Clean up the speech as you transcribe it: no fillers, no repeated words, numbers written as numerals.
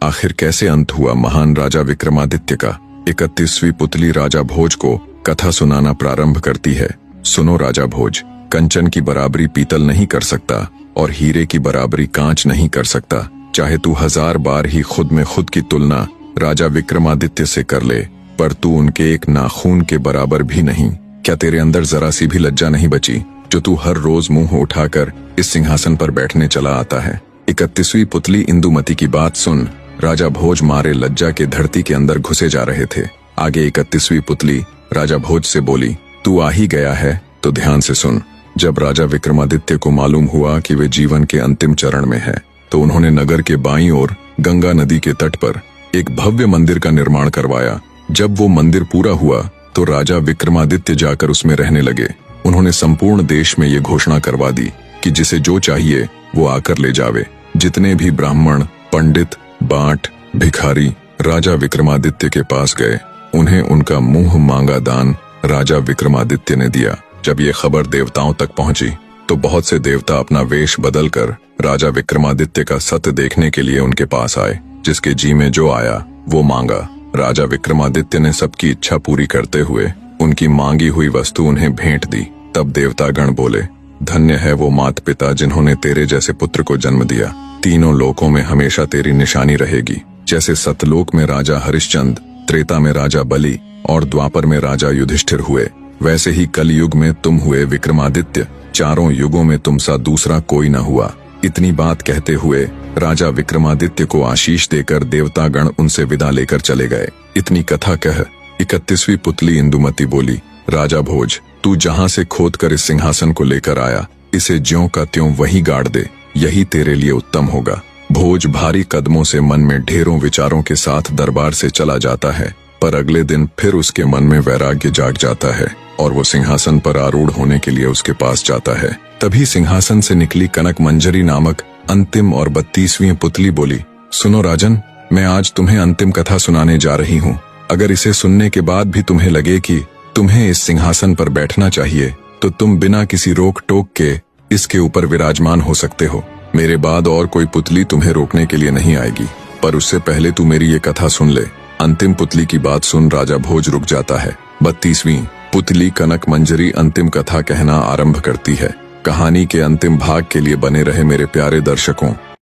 आखिर कैसे अंत हुआ महान राजा विक्रमादित्य का। 31वीं पुतली राजा भोज को कथा सुनाना प्रारंभ करती है। सुनो राजा भोज, कंचन की बराबरी पीतल नहीं कर सकता और हीरे की बराबरी कांच नहीं कर सकता। चाहे तू 1000 बार ही खुद में खुद की तुलना राजा विक्रमादित्य से कर ले, पर तू उनके एक नाखून के बराबर भी नहीं। क्या तेरे अंदर जरा सी भी लज्जा नहीं बची, जो तू हर रोज मुंह उठाकर इस सिंहासन पर बैठने चला आता है। 31वीं पुतली इंदुमती की बात सुन राजा भोज मारे लज्जा के धरती के अंदर घुसे जा रहे थे। आगे 31वीं पुतली राजा भोज से बोली, तू आ ही गया है तो ध्यान से सुन। जब राजा विक्रमादित्य को मालूम हुआ कि वे जीवन के अंतिम चरण में है, तो उन्होंने नगर के बाईं ओर गंगा नदी के तट पर एक भव्य मंदिर का निर्माण करवाया। जब वो मंदिर पूरा हुआ तो राजा विक्रमादित्य जाकर उसमें रहने लगे। उन्होंने संपूर्ण देश में ये घोषणा करवा दी कि जिसे जो चाहिए वो आकर ले जावे। जितने भी ब्राह्मण, पंडित, बांट, भिखारी राजा विक्रमादित्य के पास गए, उन्हें उनका मुंह मांगा दान राजा विक्रमादित्य ने दिया। जब ये खबर देवताओं तक पहुंची तो बहुत से देवता अपना वेश बदलकर राजा विक्रमादित्य का सत्य देखने के लिए उनके पास आए। जिसके जी में जो आया वो मांगा। राजा विक्रमादित्य ने सबकी इच्छा पूरी करते हुए उनकी मांगी हुई वस्तु उन्हें भेंट दी। तब देवतागण बोले, धन्य है वो माता पिता जिन्होंने तेरे जैसे पुत्र को जन्म दिया। तीनों लोकों में हमेशा तेरी निशानी रहेगी। जैसे सतलोक में राजा हरिश्चंद्र, त्रेता में राजा बलि और द्वापर में राजा युधिष्ठिर हुए, वैसे ही कलयुग में तुम हुए विक्रमादित्य। चारों युगों में तुम सा दूसरा कोई न हुआ। इतनी बात कहते हुए राजा विक्रमादित्य को आशीष देकर देवतागण उनसे विदा लेकर चले गए। इतनी कथा कह 31वीं पुतली इंदुमती बोली, राजा भोज, तू जहां से खोद कर इस सिंहासन को लेकर आया, इसे ज्यों का त्यों वहीं गाड़ दे, यही तेरे लिए उत्तम होगा। भोज भारी कदमों से मन में ढेरों विचारों के साथ दरबार से चला जाता है, पर अगले दिन फिर उसके मन में वैराग्य जाग जाता है और वो सिंहासन पर आरूढ़ होने के लिए उसके पास जाता है। तभी सिंहासन से निकली कनक मंजरी नामक अंतिम और 32वीं पुतली बोली, सुनो राजन, मैं आज तुम्हें अंतिम कथा सुनाने जा रही हूँ। अगर इसे सुनने के बाद भी तुम्हें लगे कि तुम्हें इस सिंहासन पर बैठना चाहिए, तो तुम बिना किसी रोक टोक के इसके ऊपर विराजमान हो सकते हो। मेरे बाद और कोई पुतली तुम्हें रोकने के लिए नहीं आएगी, पर उससे पहले तू मेरी ये कथा सुन ले। अंतिम पुतली की बात सुन राजा भोज रुक जाता है। 32वीं पुतली कनक मंजरी अंतिम कथा कहना आरंभ करती है। कहानी के अंतिम भाग के लिए बने रहे मेरे प्यारे दर्शकों।